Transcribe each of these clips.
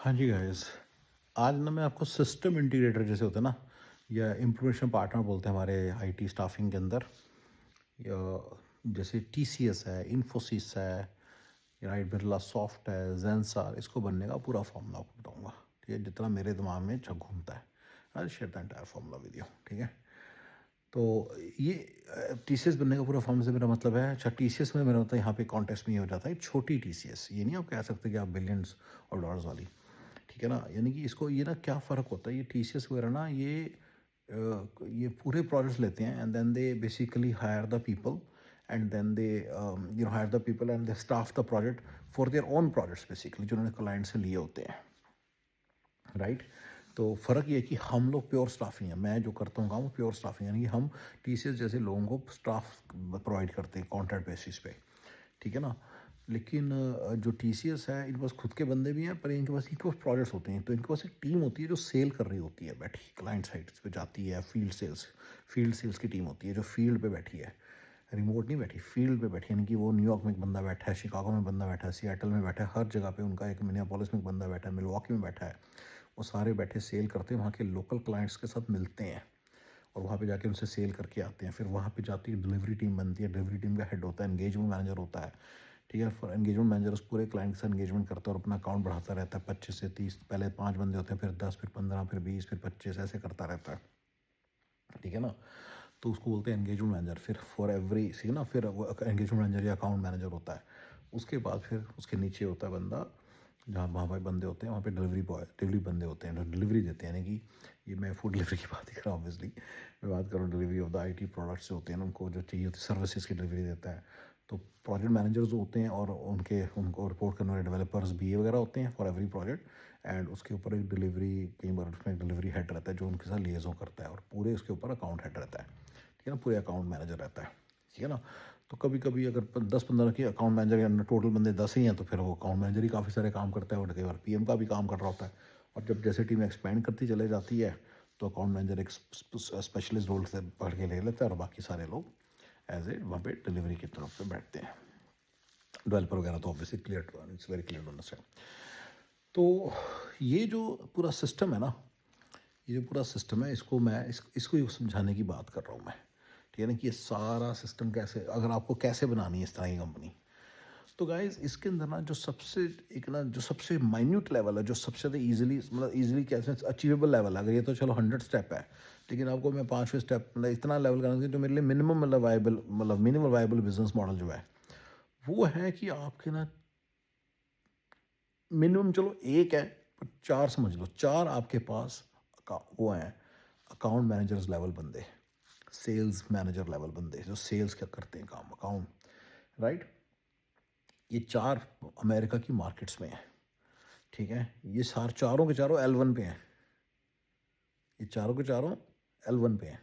हाँ जी गाइस, आज ना मैं आपको सिस्टम इंटीग्रेटर जैसे होते हैं ना, या इम्प्लीमेंटेशन पार्टनर बोलते हैं हमारे आईटी स्टाफिंग के अंदर, या जैसे टीसीएस है, इन्फोसिस है, राइट, बिरला सॉफ्ट है, जेंसार, इसको बनने का पूरा फॉर्मूला आपको बताऊंगा। ठीक है, जितना मेरे दिमाग में जब घूमता है I share the entire formula with you. ठीक है, तो ये टीसीएस बनने का पूरा फॉर्मूला से मेरा मतलब है, अच्छा टीसीएस में मेरा मतलब यहाँ पे कॉन्टेक्स्ट में ये हो जाता है, छोटी टीसीएस, ये नहीं आप कह सकते कि आप बिलियंस और डॉलर्स वाली। ठीक है ना, यानी कि इसको ये ना क्या फ़र्क होता है, ये टीसीएस वगैरह ना ये पूरे प्रोजेक्ट्स लेते हैं and then they basically hire the people and then they hire the people and they staff the project for their own projects basically जो उन्होंने क्लाइंट से लिए होते हैं, राइट। तो फ़र्क ये है कि हम लोग प्योर स्टाफिंग है, मैं जो करता हूँ काम वो प्योर स्टाफिंग, यानी कि हम टीसीएस जैसे लोगों को स्टाफ प्रोवाइड करते हैं कॉन्ट्रैक्ट बेसिस पे। ठीक है ना, लेकिन जो टीसीएस है इनके पास खुद के बंदे भी हैं, पर इनके पास प्रोजेक्ट्स होते हैं, तो इनके पास एक टीम होती है जो सेल कर रही होती है, बैठी क्लाइंट साइट्स पे जाती है, फील्ड सेल्स की टीम होती है जो फील्ड पे बैठी है, रिमोट नहीं बैठी, फील्ड पे बैठी, यानी कि वो न्यूयॉर्क में एक बंदा बैठा है, शिकागो में बंदा बैठा है, सियाटल में बैठा है, हर जगह पे उनका एक, मिनियापोलिस में एक बंदा बैठा है, मिलवॉकी में बैठा है। वो सारे बैठे सेल करते हैं, वहाँ के लोकल क्लाइंट्स के साथ मिलते हैं और वहाँ पे जाके उनसे सेल करके आते हैं। फिर वहाँ पे जाती है डिलीवरी टीम बनती है, डिलीवरी टीम का हेड होता है, एंगेजमेंट मैनेजर होता है। ठीक है, फॉर एंगेजमेंट मैनेजर उस पूरे क्लाइंट के साथ एंगेजमेंट करता है और अपना अकाउंट बढ़ाता रहता है, 25 से 30, पहले 5 बंदे होते हैं, फिर 10, फिर 15, फिर 20, फिर 25, ऐसे करता रहता है। ठीक है ना, तो उसको बोलते हैं एंगेजमेंट मैनेजर। फिर फॉर एवरी सी ना, फिर वो एंगेजमेंट मैनेजर या अकाउंट मैनेजर होता है। उसके बाद फिर उसके नीचे होता है बंदा, जहाँ वहाँ पर बंदे होते हैं, वहाँ पे डिलीवरी बॉय, डिलीवरी बंदे होते हैं जो डिलीवरी देते हैं, यानी कि ये मैं फूड डिलीवरी की बात ही कर रहा हूँ ऑब्वियसली, मैं बात कर रहा हूँ delivery of the IT products जो होते हैं ना, उनको जो चाहिए होती है सर्विसेज की डिलीवरी देता है। तो प्रोजेक्ट मैनेजर्स होते हैं और उनको रिपोर्ट करने वाले डेवलपर्स बी वगैरह होते हैं फॉर एवरी प्रोजेक्ट, एंड उसके ऊपर एक डिलीवरी, कई बार उसमें एक डिलीवरी हेड रहता है जो उनके साथ लिएजन करता है, और पूरे उसके ऊपर अकाउंट हेड रहता है। ठीक है ना, पूरे अकाउंट मैनेजर रहता है। ठीक है ना, तो कभी कभी अगर 10-15 के अकाउंट मैनेजर या टोटल बंदे 10 ही हैं, तो फिर वो अकाउंट मैनेजर ही काफ़ी सारे काम करता है और कई बार पीएम का भी काम कर रहा होता है। और जब जैसे टीम एक्सपेंड करती चले जाती है, तो अकाउंट मैनेजर एक स्पेशलिस्ट रोल से पढ़ के ले लेता है और बाकी सारे लोग एज ए वहाँ पे डिलीवरी की तरफ पे बैठते हैं। डेवलपर वगैरह तो obviously clear, it's very clear to understand. तो ये जो पूरा सिस्टम है ना, ये जो पूरा सिस्टम है, इसको मैं इसको ही समझाने की बात कर रहा हूँ मैं। ठीक है ना, कि ये सारा सिस्टम कैसे, अगर आपको कैसे बनानी है इस तरह की कंपनी, तो गाइज इसके अंदर ना जो सबसे, एक ना जो सबसे माइन्यूट लेवल है, जो सबसे ज़्यादा ईजिली, मतलब ईजिली कैसे अचीवेबल लेवल है, अगर ये तो चलो 100 स्टेप है, लेकिन आपको मैं 5वें स्टेप, मतलब इतना लेवल करना चाहिए जो मेरे लिए मिनिमम, मतलब वायबल, मतलब मिनिमम वायबल बिजनेस मॉडल जो है, वो है कि आपके ना मिनिमम, चलो एक है, पर 4 समझ लो, 4 आपके पास वो हैं, अकाउंट मैनेजर्स लेवल बंदे, सेल्स मैनेजर लेवल बंदे जो सेल्स क्या करते हैं काम, अकाउंट, राइट। ये 4 अमेरिका की मार्केट्स में हैं। ठीक है, ये चारों के चारों L1 पे हैं, ये चारों के चारों L1 पे हैं।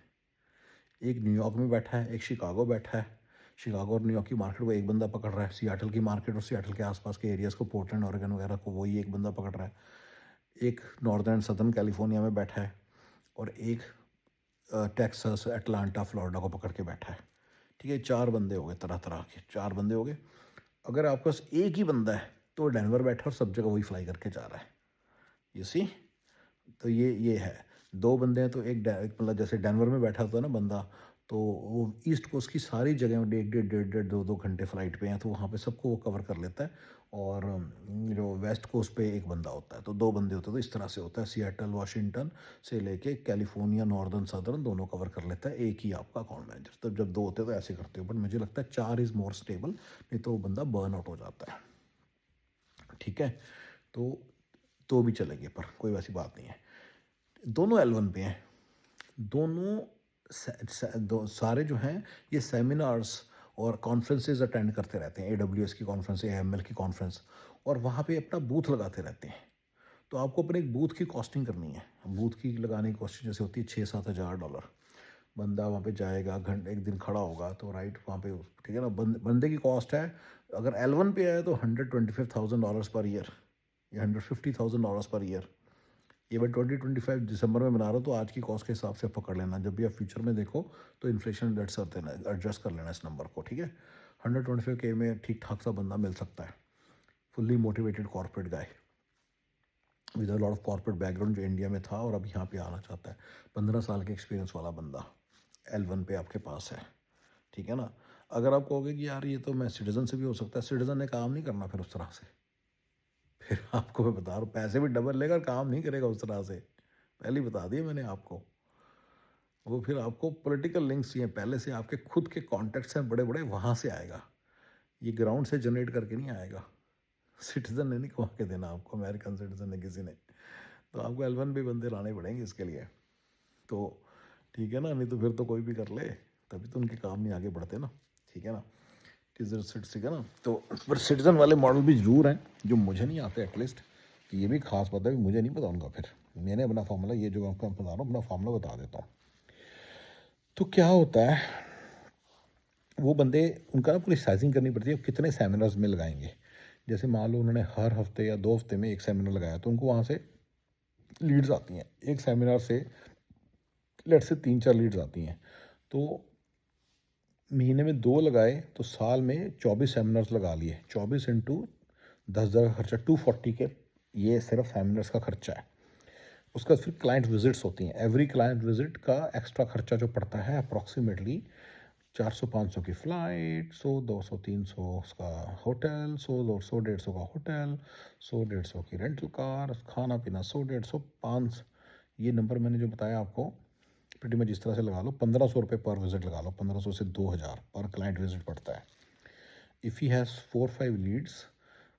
एक न्यूयॉर्क में बैठा है, एक शिकागो बैठा है, शिकागो और न्यूयॉर्क की मार्केट को एक बंदा पकड़ रहा है, सियाटल की मार्केट और सियाटल के आसपास के एरियाज़ को, पोर्टलैंड ऑरेगन वगैरह को, वही एक बंदा पकड़ रहा है। एक नॉर्दर्न सदर्न कैलिफोर्निया में बैठा है, और एक टेक्सास, अटलांटा, फ्लोरिडा को पकड़ के बैठा है। ठीक है, 4 बंदे हो गए, तरह तरह के 4 बंदे हो गए। अगर आपके पास एक ही बंदा है तो डेनवर बैठा और सब जगह वही फ्लाई करके जा रहा है, यू सी। तो ये है, 2 बंदे हैं, तो मतलब जैसे डेनवर में बैठा होता है ना बंदा, तो वो ईस्ट कोस्ट की सारी जगह में डेढ़ 2-2 घंटे फ्लाइट पे हैं, तो वहाँ पे सबको वो कवर कर लेता है। और जो वेस्ट कोस्ट पे एक बंदा होता है, तो 2 बंदे होते हैं, तो इस तरह से होता है, सियाटल वाशिंगटन से लेके कैलिफोर्निया, नॉर्दर्न सदर्न, दोनों कवर कर लेता है एक ही आपका अकाउंट मैनेजर। तब जब 2 होते हैं तो ऐसे करते हो, बट मुझे लगता है 4 इज़ मोर स्टेबल, नहीं तो वो बंदा बर्न आउट हो जाता है। ठीक है, तो भी चलेंगे, पर कोई वैसी बात नहीं है। दोनों L1 पे हैं, दोनों सारे जो हैं, ये सेमिनार्स और कॉन्फ्रेंसेज अटेंड करते रहते हैं, AWS की कॉन्फ्रेंस, AML की कॉन्फ्रेंस, और वहाँ पे अपना बूथ लगाते रहते हैं। तो आपको अपने एक बूथ की कॉस्टिंग करनी है, बूथ की लगाने की कॉस्टिंग जैसे होती है $6-7 हज़ार। बंदा वहाँ पे जाएगा, घंटे एक दिन खड़ा होगा, तो राइट वहाँ पे, ठीक है ना, बंदे की कॉस्ट है, अगर L1 पे आए तो $125,000 पर ईयर, या $150,000 पर ईयर। ये मैं 2025 दिसंबर में बना रहा हूँ, तो आज की कॉस्ट के हिसाब से पकड़ लेना, जब भी आप फ्यूचर में देखो तो इन्फ्लेशन एडजस्ट कर देना, एडजस्ट कर लेना इस नंबर को। ठीक है, 125K में ठीक ठाक सा बंदा मिल सकता है, fully motivated corporate guy. With a lot of corporate background, जो इंडिया में था और अब यहाँ पे आना चाहता है। 15 साल के एक्सपीरियंस वाला बंदा L1 पे आपके पास है, ठीक है ना। अगर आप कहोगे कि यार ये तो मैं सिटीजन से भी हो सकता है, सिटीजन ने काम नहीं करना फिर उस तरह से। फिर आपको मैं बता रहा हूँ, पैसे भी डबल लेगा, काम नहीं करेगा उस तरह से, पहले ही बता दिया मैंने आपको। वो फिर आपको पॉलिटिकल लिंक्स चाहिए पहले से, आपके खुद के कॉन्टैक्ट्स हैं बड़े बड़े, वहाँ से आएगा, ये ग्राउंड से जनरेट करके नहीं आएगा। सिटीजन ने नहीं कमा के देना आपको, अमेरिकन सिटीजन ने किसी ने। तो आपको L1 भी बंदे लाने पड़ेंगे इसके लिए। तो ठीक है ना, नहीं तो फिर तो कोई भी कर ले, तभी तो उनके काम नहीं आगे बढ़ते ना, ठीक है ना। ठीक है ना। तो पर सिटीजन वाले मॉडल भी जरूर हैं जो मुझे नहीं आते एटलीस्ट, कि ये भी खास पता है, मुझे नहीं पता उनका। फिर मैंने अपना फार्मूला, ये जो आपको बता रहा हूँ अपना फार्मूला बता देता हूँ। तो क्या होता है, वो बंदे, उनका ना पूरी साइजिंग करनी पड़ती है, कितने सेमिनार्स में लगाएंगे। जैसे मान लो उन्होंने हर हफ्ते या 2 हफ्ते में एक सेमिनार लगाया, तो उनको वहाँ से लीड्स आती हैं, एक सेमिनार से लेट से 3-4 लीड्स आती हैं। तो महीने में 2 लगाए तो साल में 24 सेमिनार्स लगा लिए, 24 इंटू 10,000 का खर्चा, 240 के, ये सिर्फ सेमिनार्स का खर्चा है। उसका फिर क्लाइंट विजिट्स होती हैं, एवरी क्लाइंट विजिट का एक्स्ट्रा खर्चा जो पड़ता है अप्रॉक्सीमेटली 400-500 की फ़्लाइट, 100-200-300 उसका होटल, 100-200-150 का होटल, 100-150 की रेंटल कार, खाना पीना 100-150, 5, ये नंबर मैंने जो बताया आपको प्रीटी मच इस तरह से लगा लो। 1500 रुपये पर विजिट लगा लो, 1500 से 2000 पर क्लाइंट विजिट पड़ता है। If he has 4-5 leads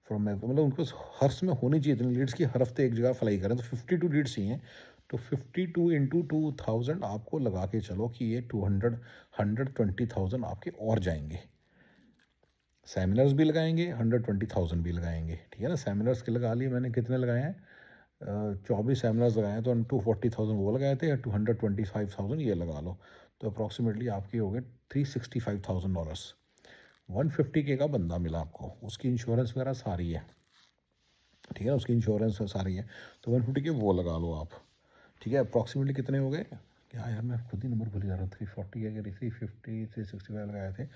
from, मतलब उनको हर्ष में होनी चाहिए इतनी लीड्स की हर हफ्ते एक जगह फ्लाई करें, तो 52 लीड्स चाहिए। तो 52 इंटू 2000 आपको लगा के चलो कि ये 120,000 आपके और जाएंगे। सेमिनार्स भी लगाएंगे, 120,000 भी लगाएंगे, ठीक है ना। सेमिनार्स के लगा लिए मैंने, कितने लगाए हैं, 24 सेमिनार्स लगाए हैं, तो 240,000 वो लगाए थे, 225,000 ये लगा लो। तो अप्रॉक्सीमेटली आपके हो गए $365,000। 150K का बंदा मिला आपको, उसकी इंश्योरेंस वगैरह सारी है, ठीक है, उसकी इंश्योरेंस सारी है। तो 150K वो लगा लो आप, ठीक है। अप्रॉक्सीमेटली कितने हो गए, क्या यार मैं खुद ही नंबर भूल जा रहा हूँ, 340 है, 350, 365 लगाए थे।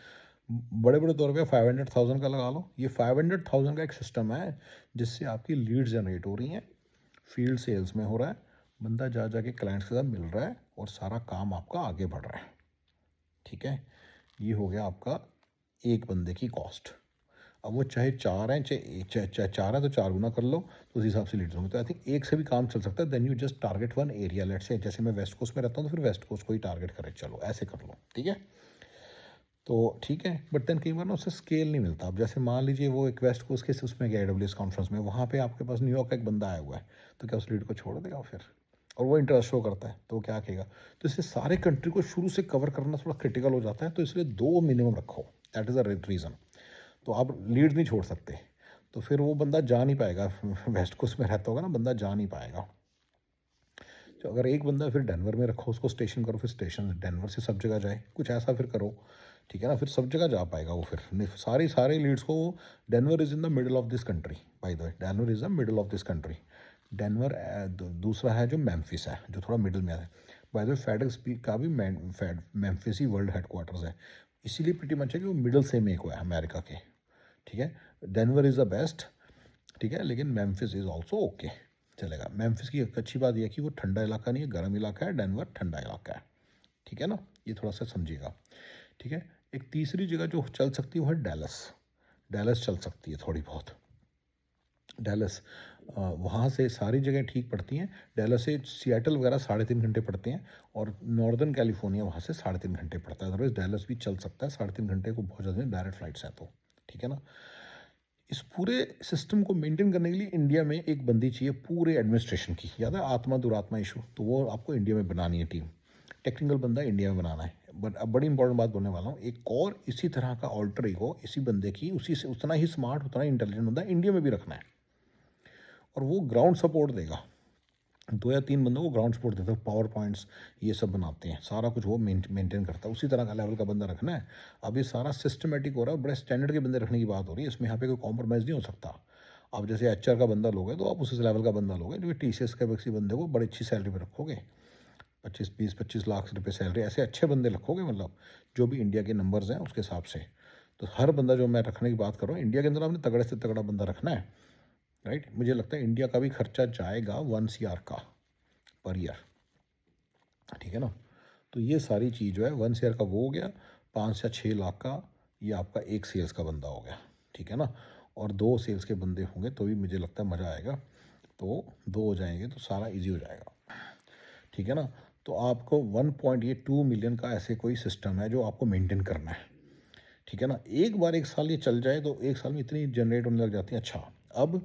बड़े बड़े तौर पे 500,000 का लगा लो। ये 500,000 का एक सिस्टम है जिससे आपकी लीड जनरेट हो रही हैं, फील्ड सेल्स में हो रहा है, बंदा जा जाके क्लाइंट्स के साथ मिल रहा है और सारा काम आपका आगे बढ़ रहा है, ठीक है। ये हो गया आपका एक बंदे की कॉस्ट। अब वो चाहे 4 हैं, चाहे 4 हैं, तो 4 गुना कर लो, तो उस हिसाब से लीड्स होंगे। तो आई थिंक एक से भी काम चल सकता है। Then you just target one area, let say जैसे मैं वेस्ट कोस्ट में रहता हूँ तो फिर वेस्ट कोस्ट को ही टारगेट करे चलो, ऐसे कर लो, ठीक है। तो ठीक है, बट देन कई बार ना उससे स्केल नहीं मिलता। अब जैसे मान लीजिए वो एक वेस्ट कोस्ट के उसमें गया AWS कॉन्फ्रेंस में, वहाँ पे आपके पास न्यूयॉर्क का एक बंदा आया हुआ है, तो क्या उस लीड को छोड़ देगा फिर, और वो इंटरेस्ट शो करता है तो वो क्या कहेगा। तो इसलिए सारे कंट्री को शुरू से कवर करना थोड़ा क्रिटिकल हो जाता है, तो इसलिए 2 मिनिमम रखो, दैट इज़ अ रीज़न। तो आप लीड नहीं छोड़ सकते, तो फिर वो बंदा जा नहीं पाएगा, वेस्ट कोस्ट में रहता होगा ना बंदा, जा नहीं पाएगा। तो अगर एक बंदा फिर डेनवर में रखो, उसको स्टेशन करो, फिर स्टेशन डेनवर से सब जगह जाए, कुछ ऐसा फिर करो, ठीक है ना, फिर सब जगह जा पाएगा वो। फिर नहीं, सारे लीड्स को, Denver is in the middle of this country, by the way, Denver is the middle of this country. Denver दूसरा है जो मेम्फिस है, जो थोड़ा मिडल में है। बाय द वे फेडेक्स का भी मेम्फिस ही वर्ल्ड हेडक्वार्टर्स है, इसीलिए प्रीटी मच है कि वो मिडल से मेक हुआ है अमेरिका के, ठीक है। डेनवर इज़ द बेस्ट, ठीक है, लेकिन मेम्फिस इज़ ऑल्सो ओके, चलेगा। मेम्फिस की एक अच्छी बात यह है कि वो ठंडा इलाका नहीं है, गर्म इलाका है, डेनवर ठंडा इलाका है, ठीक है ना, ये थोड़ा सा समझिएगा, ठीक है। एक तीसरी जगह जो चल सकती है वो है डैलस। डैलस चल सकती है थोड़ी बहुत, डैलस, वहाँ से सारी जगह ठीक पड़ती हैं। डैलस से सियाटल वगैरह 3.5 घंटे पड़ते हैं, और नॉर्दर्न कैलिफोर्निया वहाँ से 3.5 घंटे पड़ता है। अदरवाइज डैलस भी चल सकता है, 3.5 घंटे को बहुत ज़्यादा डायरेक्ट फ्लाइट्स हैं तो, ठीक है ना। इस पूरे सिस्टम को मेंटेन करने के लिए इंडिया में एक बंदी चाहिए पूरे एडमिनिस्ट्रेशन की, याद है आत्मा दुरात्मा इशू, तो वो आपको इंडिया में बनानी है टीम, टेक्निकल बंदा इंडिया में बनाना है। बट अब बड़ी इंपॉर्टेंट बात बोलने वाला हूँ, एक और इसी तरह का ऑल्टर ईगो इसी बंदे की, उसी से उतना ही स्मार्ट, उतना ही इंटेलिजेंट बंदा इंडिया में भी रखना है, और वो ग्राउंड सपोर्ट देगा। 2 या 3 बंदों को ग्राउंड सपोर्ट देता है, पावर पॉइंट्स ये सब बनाते हैं, सारा कुछ वो मेंटेन करता है, उसी तरह का लेवल का बंदा रखना है। अब ये सारा सिस्टमेटिक हो रहा है, बड़े स्टैंडर्ड के बंदे रखने की बात हो रही है, इसमें यहाँ पे कोई कॉम्प्रोमाइज़ नहीं हो सकता। अब जैसे HR का बंदा लोगे तो आप उस लेवल का बंदा लोगे, जो TCS के किसी बंदे को बड़ी अच्छी सैलरी पर रखोगे, 25 लाख रुपये सैलरी, ऐसे अच्छे बंदे रखोगे, मतलब जो भी इंडिया के नंबर्स हैं उसके हिसाब से। तो हर बंदा जो मैं रखने की बात कर रहा हूँ, इंडिया के अंदर आपने तगड़े से तगड़ा बंदा रखना है, राइट। मुझे लगता है इंडिया का भी खर्चा जाएगा 1 CR का पर ईयर, ठीक है ना। तो ये सारी चीज़ जो है 1 CR का वो हो गया, 5 या 6 लाख का ये आपका एक सेल्स का बंदा हो गया, ठीक है ना। और 2 सेल्स के बंदे होंगे तो भी मुझे लगता है मज़ा आएगा। तो 2 हो जाएंगे तो सारा इजी हो जाएगा, ठीक है ना। तो आपको 1.2 मिलियन का ऐसे कोई सिस्टम है जो आपको मेंटेन करना है, ठीक है ना। एक बार 1 साल ये चल जाए तो 1 साल में इतनी जनरेट होने लग जाती है। अच्छा, अब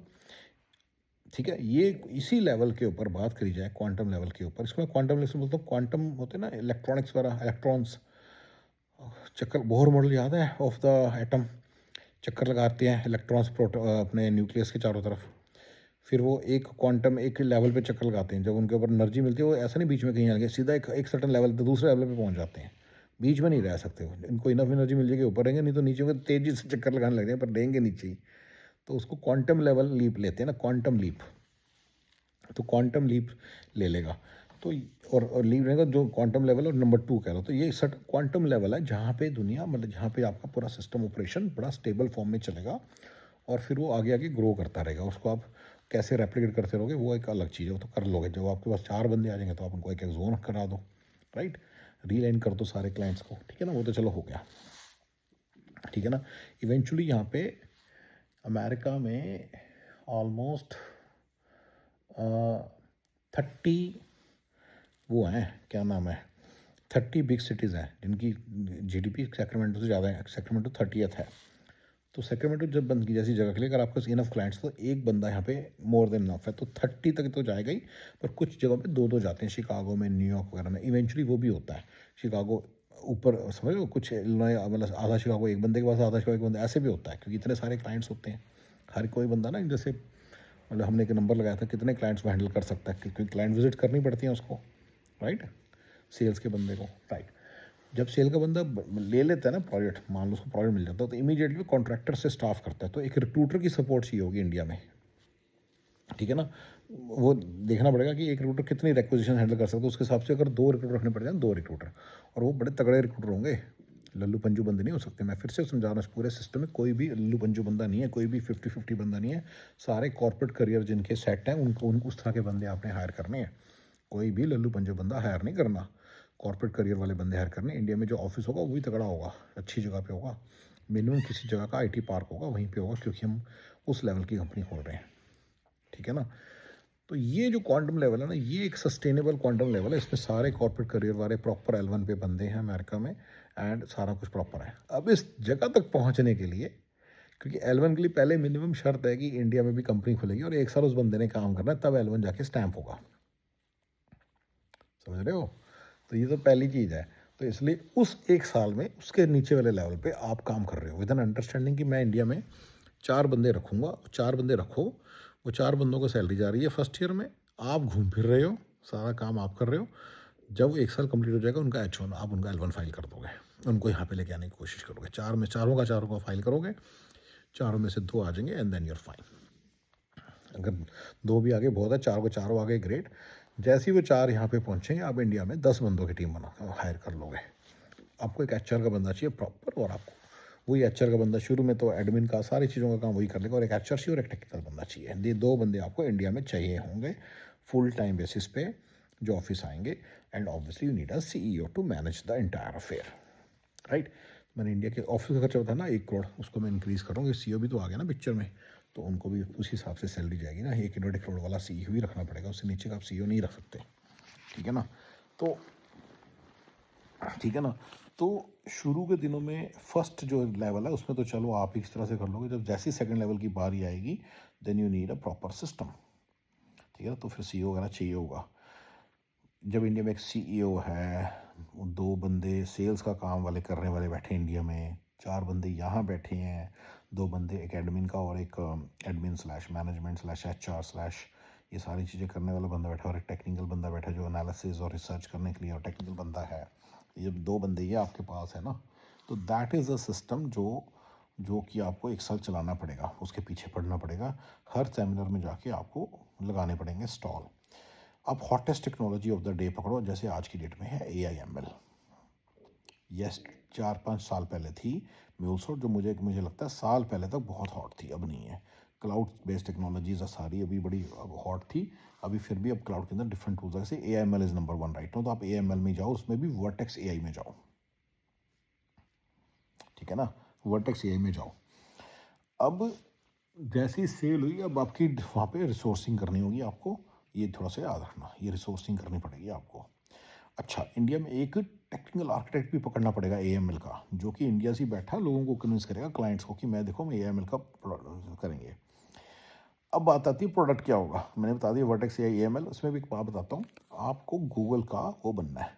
ठीक है, ये इसी लेवल के ऊपर बात करी जाए, क्वांटम लेवल के ऊपर। इसको मैं क्वांटम लेवल से बोलता हूँ, क्वांटम होते हैं ना इलेक्ट्रॉनिक्स वगैरह, इलेक्ट्रॉन्स चक्कर, बोहर मॉडल याद है ऑफ द एटम, चक्कर लगाते हैं इलेक्ट्रॉन्स अपने न्यूक्लियस के चारों तरफ, फिर वो एक क्वांटम एक लेवल पे चक्कर लगाते हैं। जब उनके ऊपर एनर्जी मिलती है वो ऐसा नहीं बीच में कहीं आगे, सीधा एक सर्टन लेवल पे दूसरे लेवल पे पहुंच जाते हैं, बीच में नहीं रह सकते वो। इनको इनफ एनर्जी मिल जाएगी ऊपर रहेंगे, नहीं तो नीचे में तेजी से चक्कर लगाने लग जाएंगे, पर रहेंगे नीचे ही। तो उसको क्वांटम लेवल लीप लेते हैं ना, क्वांटम लीप। तो क्वांटम लीप ले लेगा तो, और लीप रहेगा जो क्वांटम लेवल और नंबर 2 कह लो। तो ये सट क्वांटम लेवल है जहाँ पे दुनिया, मतलब जहाँ पे आपका पूरा सिस्टम ऑपरेशन बड़ा स्टेबल फॉर्म में चलेगा, और फिर वो आगे आगे ग्रो करता रहेगा। उसको आप कैसे रेप्लिकेट करते रहोगे वो एक अलग चीज़ है, वो तो कर लोगे। जब आपके पास 4 बंदे आ जाएंगे तो आप उनको एक एक जोन करा दो, राइट, रीलाइन कर दो सारे क्लाइंट्स को, ठीक है ना। वो तो चलो हो गया, ठीक है ना। इवेंचुअली यहाँ पे अमेरिका में ऑलमोस्ट 30 वो हैं, क्या नाम है, 30 बिग सिटीज़ हैं जिनकी GDP सैक्रामेंटो से ज़्यादा है। सैक्रामेंटो 30th है। तो सैक्रामेंटो जब बंद की जैसी जगह के लिए, अगर आपके पास इनफ क्लाइंट्स तो एक बंदा यहाँ पे मोर देन इनफ है। तो 30 तक तो जाएगा ही, पर कुछ जगहों पे 2-2 जाते हैं, शिकागो में, न्यूयॉर्क वगैरह में। इवेंचुअली वो भी होता है, शिकागो ऊपर समझ लो, कुछ इलिनॉय मतलब आधा शिकागो एक बंदे के पास, आधा शिकागो एक बंदा, ऐसे भी होता है क्योंकि इतने सारे क्लाइंट्स होते हैं। हर कोई बंदा ना, जैसे मतलब हमने एक नंबर लगाया था कितने क्लाइंट्स को हैंडल कर सकता है, क्योंकि क्लाइंट विजिट करनी पड़ती है उसको, राइट, सेल्स के बंदे को, राइट। जब सेल का बंदा ले लेता है ना प्रोजेक्ट, मान लो उसको प्रोजेक्ट मिल जाता है, तो इमीडिएटली कॉन्ट्रैक्टर से स्टाफ करता है। तो एक रिक्रूटर की सपोर्ट चाहिए होगी इंडिया में, ठीक है ना। वो देखना पड़ेगा कि एक रिक्रूटर कितनी रिक्वेजिशन हैंडल कर सकता है, उसके हिसाब से अगर 2 रिक्रूटर रखने पड़ जाए, 2 रिक्रूटर, और वो बड़े तगड़े रिक्रूटर होंगे, लल्लू पंजू बंदे नहीं हो सकते। मैं फिर से समझा रहा हूँ, इस पूरे सिस्टम में कोई भी लल्लू पंजू बंदा नहीं है, कोई भी 50-50 बंदा नहीं है। सारे कॉर्पोरेट करियर जिनके सेट हैं उनको उस तरह के बंदे आपने हायर करने हैं। कोई भी लल्लू पंजू बंदा हायर नहीं करना, कॉर्पोरेट करियर वाले बंदे हायर करने। इंडिया में जो ऑफिस होगा वो भी तगड़ा होगा, अच्छी जगह पे होगा, मिनिमम किसी जगह का IT पार्क होगा, वहीं पे होगा, क्योंकि हम उस लेवल की कंपनी खोल रहे हैं, ठीक है ना। तो ये जो क्वांटम लेवल है ना, ये एक सस्टेनेबल क्वांटम लेवल है। इसमें सारे कॉर्पोरेट करियर वाले प्रॉपर L1 पे बंदे हैं अमेरिका में, एंड सारा कुछ प्रॉपर है। अब इस जगह तक पहुंचने के लिए, क्योंकि L1 के लिए पहले मिनिमम शर्त है कि इंडिया में भी कंपनी खुलेगी और 1 साल उस बंदे ने काम करना है, तब L1 जाके स्टैंप होगा, समझ रहे हो। तो ये तो पहली चीज़ है। तो इसलिए उस 1 साल में उसके नीचे वाले लेवल पे आप काम कर रहे हो विद एन अंडरस्टैंडिंग कि मैं इंडिया में 4 बंदे रखूँगा, 4 बंदे रखो, वो 4 बंदों को सैलरी जा रही है फर्स्ट ईयर में, आप घूम फिर रहे हो, सारा काम आप कर रहे हो। जब वो 1 साल कंप्लीट हो जाएगा उनका H1, आप उनका L1 फाइल कर दोगे, उनको यहाँ पे लेके आने की कोशिश करोगे। चारों का फाइल करोगे, चारों में से 2 आ जाएंगे एंड देन यूर फाइन। अगर 2 भी आगे बहुत है, 4 को चारों आगे ग्रेट। जैसे ही वो 4 यहाँ पे पहुँचेंगे, आप इंडिया में 10 बंदों की टीम बना हायर कर लोगे। आपको एक HR का बंदा चाहिए प्रॉपर, और आपको वही HR का बंदा शुरू में तो एडमिन का सारी चीज़ों का काम वही कर लेगा, और एक HR चाहिए और एक टेक्निकल बंदा चाहिए। ये 2 बंदे आपको इंडिया में चाहिए होंगे फुल टाइम बेसिस पे जो ऑफिस आएंगे। And obviously you need a CEO to manage the entire affair, right. मैंने इंडिया के ऑफिस का खर्चा बताया ना 1 करोड़, उसको मैं इंक्रीज करूँगा, CEO भी तो आ गया ना पिक्चर में, तो उनको भी उसी हिसाब से सैलरी जाएगी ना। 1 करोड़ वाला CEO ही रखना पड़ेगा, उससे नीचे का आप CEO नहीं रख सकते, ठीक है ना। तो ठीक है ना। तो शुरू के दिनों में फर्स्ट जो लेवल है उसमें तो चलो आप इस तरह से कर लोगे। जब जैसी सेकंड लेवल की बारी आएगी, then you need a proper system, ठीक है। तो फिर CEO वगैरह चाहिए होगा। जब इंडिया में एक CEO है, 2 बंदे सेल्स का काम वाले करने वाले बैठे इंडिया में, 4 बंदे यहाँ बैठे हैं, 2 बंदे एक एडमिन का और एक admin slash management slash HR slash ये सारी चीज़ें करने वाला बंदा बैठा, और एक टेक्निकल बंदा बैठा जो एनालिसिस और रिसर्च करने के लिए, और टेक्निकल बंदा है। ये 2 बंदे ये आपके पास है ना, तो दैट इज़ अ सिस्टम जो कि आपको 1 साल चलाना पड़ेगा, उसके पीछे पड़ना पड़ेगा, हर सेमिनार में जाके आपको लगाने पड़ेंगे स्टॉल। अब hottest technology of the day पकड़ो, जैसे आज की डेट में है AI/ML। यस, 4-5 साल पहले थी म्यूलसोफ्ट, जो मुझे लगता है साल पहले तक बहुत हॉट थी, अब नहीं है। क्लाउड बेस्ड टेक्नोलॉजीज सारी अभी बड़ी हॉट थी, अभी फिर भी अब क्लाउड के अंदर डिफरेंट टूल्स जैसे AML is number 1 right now, तो आप AML में जाओ, उसमें भी वर्टेक्स AI में जाओ, ठीक है ना, वर्टेक्स AI में जाओ। अब जैसी सेल हुई, अब आपकी वहाँ पे रिसोर्सिंग करनी होगी आपको, ये थोड़ा सा याद रखना, ये रिसोर्सिंग करनी पड़ेगी आपको। अच्छा, इंडिया में एक टेक्निकल आर्किटेक्ट भी पकड़ना पड़ेगा AML का, जो कि इंडिया से बैठा लोगों को कन्विंस करेगा, क्लाइंट्स को, कि मैं देखो मैं AML का करेंगे। अब बात आती है प्रोडक्ट क्या होगा, मैंने बता दिया वर्टेक्स या AML, उसमें भी एक बात बताता हूँ, आपको गूगल का वो बनना है,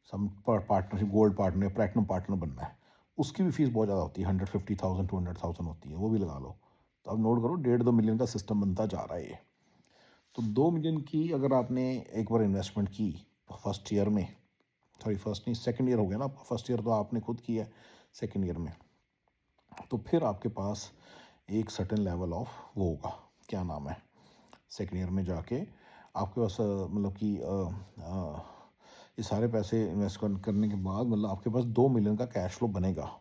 some partnership, gold partner, platinum partner बनना है। उसकी भी फीस बहुत ज़्यादा होती है, 150,000 200,000 होती है, वो भी लगा लो। तो अब नोट करो, 1.5-2 मिलियन का सिस्टम बनता जा रहा है ये। तो 2 मिलियन की अगर आपने एक बार इन्वेस्टमेंट की फर्स्ट ईयर में, सॉरी फर्स्ट नहीं, सेकंड ईयर हो गया ना, फर्स्ट ईयर तो आपने खुद किया है, सेकंड ईयर में तो फिर आपके पास एक सर्टेन लेवल ऑफ वो होगा, क्या नाम है, सेकंड ईयर में जाके आपके पास मतलब कि ये सारे पैसे इन्वेस्ट करने के बाद मतलब आपके पास 2 मिलियन का कैश फ्लो बनेगा,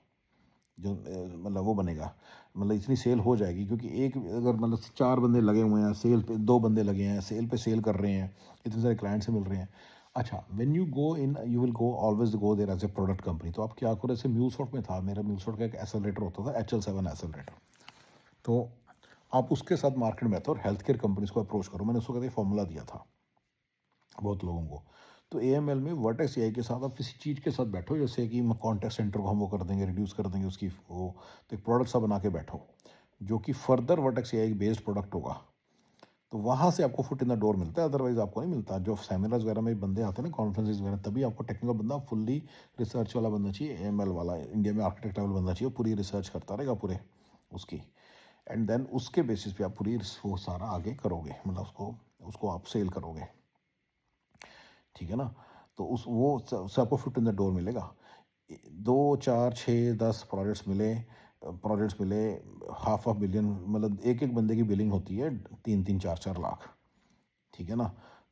जो मतलब वो बनेगा, मतलब इतनी सेल हो जाएगी, क्योंकि एक अगर मतलब 4 बंदे लगे हुए हैं सेल पे, 2 बंदे लगे हैं सेल पे, सेल कर रहे हैं, इतने सारे क्लाइंट से मिल रहे हैं। अच्छा, when you go in, you will go always go there as a product company, तो आप क्या करो, जैसे म्यूलसॉफ्ट में था, मेरा म्यूलसॉफ्ट का एक एक्सेलरेटर होता था, HL7 एक्सेलरेटर, तो आप उसके साथ मार्केट में आते हो और हेल्थ केयर कंपनीज को अप्रोच करो, मैंने उसको कहते फॉर्मूला दिया था बहुत लोगों को। तो AML में वर्टेक्स AI के साथ आप किसी चीज़ के साथ बैठो, जैसे कि कॉन्टैक्ट सेंटर को हम वो कर देंगे, रिड्यूस कर देंगे उसकी वो, तो एक प्रोडक्ट सा बना के बैठो, जो कि further vertex AI based product होगा। तो वहाँ से आपको फुट इन द डोर मिलता है, अदरवाइज आपको नहीं मिलता। जो सेमिनार्स वगैरह में बंदे आते हैं ना, कॉन्फ्रेंसेस वगैरह, तभी आपको टेक्निकल बंदा, फुल्ली रिसर्च वाला बंदा चाहिए, AML वाला, इंडिया में आर्किटेक्ट लेवल बंदा चाहिए, पूरी रिसर्च करता रहेगा पूरे उसकी, एंड देन उसके बेसिस पे आप पूरी वो सारा आगे करोगे, मतलब उसको उसको आप सेल करोगे, ठीक है ना। तो उस वो से आपको फुट इन द डोर मिलेगा। 2 4 6 10 प्रोजेक्ट्स मिले, 500 million, मतलब एक एक बंदे की बिलिंग होती है 3 3 4 4 लाख, ठीक है ना।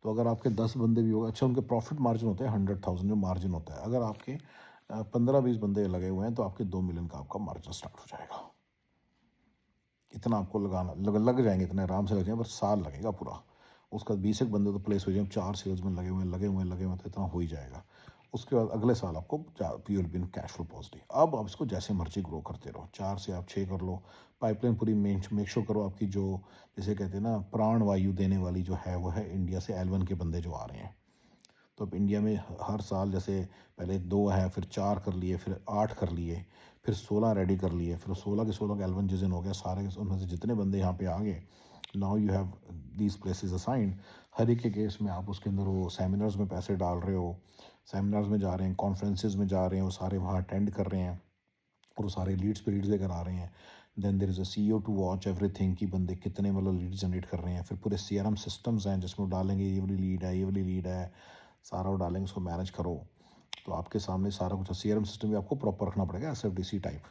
तो अगर आपके 10 बंदे भी हो, अच्छा उनके प्रॉफिट मार्जिन होते हैं 100,000 जो मार्जिन होता है, अगर आपके 15-20 बंदे लगे हुए हैं तो आपके 2 मिलियन का आपका मार्जिन स्टार्ट हो जाएगा। इतना आपको लगाना लग जाएंगे, इतने आराम से लग जाएंगे, पर साल लगेगा पूरा। उसका 20 एक बंदे तो प्लेस हो जाए, 4 सेल्समैन लगे हुए तो इतना हो ही जाएगा। उसके बाद अगले साल आपको you will be in cash flow positive. अब आप इसको जैसे मर्जी ग्रो करते रहो, 4 से आप 6 कर लो, पाइपलाइन पूरी मेक श्योर करो आपकी, जो जैसे कहते हैं ना प्राण वायु देने वाली जो है वो है इंडिया से L1 के बंदे जो आ रहे हैं। तो अब इंडिया में हर साल जैसे पहले 2 है, फिर 4 कर लिए, फिर 8 कर लिए, फिर 16 रेडी कर लिए, फिर 16 के 16 का L1 जिस दिन हो गया, सारे उनमें से जितने बंदे यहाँ पे आ गए, now you have these places assigned. हर एक के केस में आप उसके अंदर वो सेमिनार्स में पैसे डाल रहे हो, सेमिनार्स में जा रहे हैं, कॉन्फ्रेंसेज में जा रहे हैं, वो सारे वहाँ अटेंड कर रहे हैं, और वो सारे लीड्स पे लीड्स लेकर आ रहे हैं। Then there is a CEO to watch everything कि बंदे कितने मतलब लीड जनरेट कर रहे हैं, फिर पूरे CRM सिस्टम्स हैं जिसमें वो डालेंगे ये वाली लीड है, ये वाली लीड है, सारा वो डालेंगे, उसको मैनेज करो। तो आपके सामने सारा कुछ CRM सिस्टम भी आपको प्रॉपर रखना पड़ेगा, SFDC टाइप।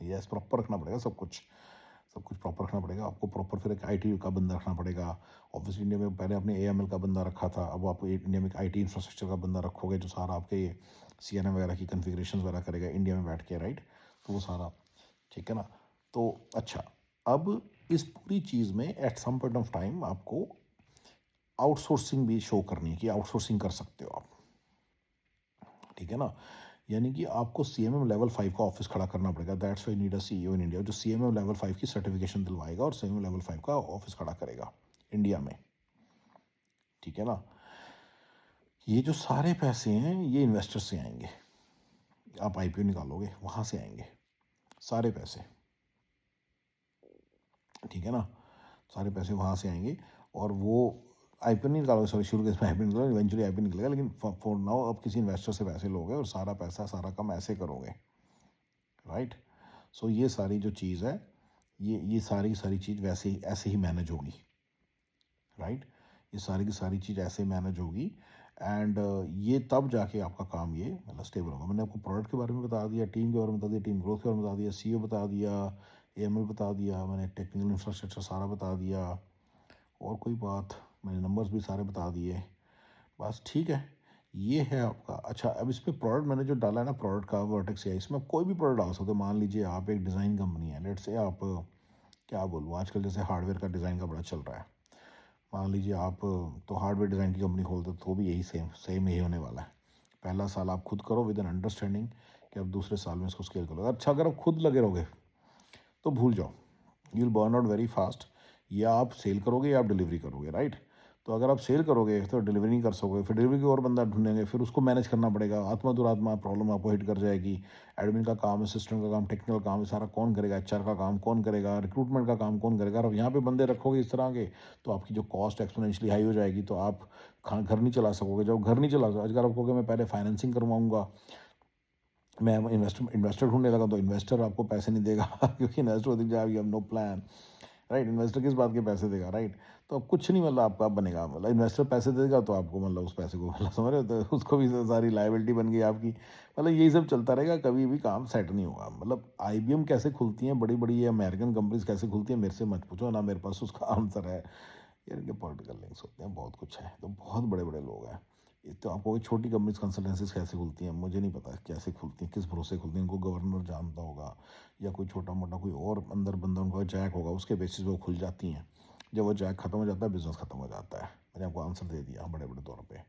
यस, प्रॉपर रखना पड़ेगा सब कुछ, सब कुछ प्रॉपर रखना पड़ेगा आपको, प्रॉपर फिर एक IT का बंदा रखना पड़ेगा। ऑब्वियसली इंडिया में पहले आपने AML का बंदा रखा था, अब आप इंडिया में एक IT इंफ्रास्ट्रक्चर का बंदा रखोगे, जो सारा आपके ये CRM वगैरह की कन्फिग्रेशन वगैरह करेगा इंडिया में बैठ के, राइट। तो वो सारा ठीक है ना। तो अच्छा, अब इस पूरी चीज़ में at some point of time आपको आउटसोर्सिंग भी शो करनी है, कि आउटसोर्सिंग कर सकते हो आप, ठीक है ना। यानी कि आपको CMM लेवल 5 का ऑफिस खड़ा करना पड़ेगा, that's why need a CEO in India, जो CMM लेवल 5 की सर्टिफिकेशन दिलवाएगा और CMM लेवल 5 का ऑफिस खड़ा करेगा इंडिया में, ठीक है ना। ये जो सारे पैसे हैं ये इन्वेस्टर से आएंगे, आप IPO निकालोगे वहाँ से आएंगे सारे पैसे, ठीक है ना। सारे पैसे वहाँ से आएंगे, और वो IPO नहीं निकालोगे, सॉरी शुरू के इसमें IPO निकालोगे, इवेंचुअली IPO निकलेगा, लेकिन फॉर नाउ आप किसी इन्वेस्टर से पैसे लोगे और सारा पैसा सारा काम ऐसे करोगे, राइट। सो ये सारी जो चीज़ है, ये सारी की सारी चीज़ वैसे ही ऐसे ही मैनेज होगी, राइट। ये सारी की सारी चीज़ ऐसे मैनेज होगी, एंड ये तब जाके आपका काम ये मतलब स्टेबल होगा। मैंने आपको प्रोडक्ट के बारे में बता दिया, टीम के बारे में बता दिया, टीम ग्रोथ के बारे में बता दिया, CEO बता दिया, AML बता दिया, मैंने टेक्निकल इंफ्रास्ट्रक्चर सारा बता दिया, और कोई बात, मैंने नंबर्स भी सारे बता दिए, बस ठीक है। ये है आपका। अच्छा, अब इसमें प्रोडक्ट मैंने जो डाला है ना, प्रोडक्ट का वर्टेक्स है, इसमें आप कोई भी प्रोडक्ट डाल सकते हो। मान लीजिए आप एक डिज़ाइन कंपनी है, लेट्स से आप क्या बोलूँ, आजकल जैसे हार्डवेयर का डिज़ाइन का बड़ा चल रहा है। मान लीजिए आप तो हार्डवेयर डिज़ाइन की कंपनी खोलते हो तो भी यही सेम सेम यही होने वाला है। पहला साल आप खुद करो विद एन अंडरस्टैंडिंग कि आप दूसरे साल में इसको स्केल करोगे। अच्छा, अगर आप खुद लगे रहोगे तो भूल जाओ, you will burn out very fast. या आप सेल करोगे या आप डिलीवरी करोगे, राइट? तो अगर आप सेल करोगे तो डिलीवरी नहीं कर सकोगे, फिर डिलीवरी की और बंदा ढूंढेंगे, फिर उसको मैनेज करना पड़ेगा, आत्मा दुरात्मा प्रॉब्लम आपको हिट कर जाएगी। एडमिन का काम है, सिस्टम का काम, टेक्निकल काम है, सारा कौन करेगा? एचआर का काम कौन करेगा? रिक्रूटमेंट का काम कौन करेगा? और यहाँ पे बंदे रखोगे इस तरह के, तो आपकी जो कॉस्ट एक्सपोनेंशियली हाई हो जाएगी, तो आप घर नहीं चला सकोगे। जब घर नहीं चला सकोगे, अगर आप कहोगे मैं पहले फाइनेंसिंग करवाऊंगा, मैं इन्वेस्टर इन्वेस्टर ढूंढने लगा, तो इन्वेस्टर आपको पैसे नहीं देगा क्योंकि इन्वेस्टर दिख जाए, you have no plan, right? Investor किस बात के पैसे देगा, राइट? तो अब कुछ नहीं, मतलब आपका बनेगा, मतलब इन्वेस्टर पैसे देगा तो आपको, मतलब उस पैसे को, मतलब समझ रहे हो, तो उसको भी सारी लाइबिलिटी बन गई आपकी। मतलब यही सब चलता रहेगा, कभी भी काम सेट नहीं होगा। मतलब आईबीएम कैसे खुलती हैं बड़ी बड़ी ये अमेरिकन कंपनीज, कैसे खुलती हैं, मेरे से मत पूछो ना, मेरे पास उसका आंसर है। यार इनके पॉलिटिकल लिंक्स होते हैं, बहुत कुछ है, तो बहुत बड़े बड़े लोग हैं। ये तो आपको छोटी कंपनीज कंसल्टेंसीज कैसे खुलती हैं, मुझे नहीं पता कैसे खुलती हैं, किस भरोसे खुलती हैं, उनको गवर्नर जानता होगा या कोई छोटा मोटा कोई और अंदर बंदा उनका जैक होगा, उसके बेसिस पे वो खुल जाती हैं। जब वो जैक खत्म हो जाता है, बिजनेस खत्म हो जाता है। मैंने आपको आंसर दे दिया बड़े बड़े तौर पे,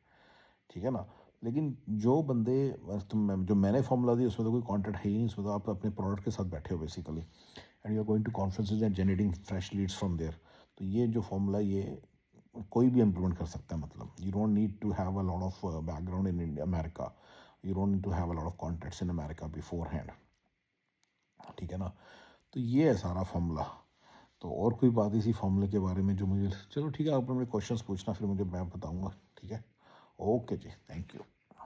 ठीक है ना? लेकिन जो बंदे, जो मैंने फॉर्मूला दिया उसमें तो कोई कॉन्टेंट है ही नहीं, उसमें तो आप अपने प्रोडक्ट के साथ बैठे हो basically, and you are going to conferences and generating fresh leads from there. तो ये जो फॉर्मूला, ये कोई भी इम्प्लीमेंट कर सकता है। मतलब you don't need to have a lot of background in India, America. You don't need to have a lot of contacts in America beforehand, ठीक है ना? तो ये है सारा फॉर्मूला। तो और कोई बात इसी फॉर्मूले के बारे में जो मुझे, चलो ठीक है, आप अपने क्वेश्चंस पूछना, फिर मुझे मैं बताऊंगा, ठीक है? ओके जी, थैंक यू।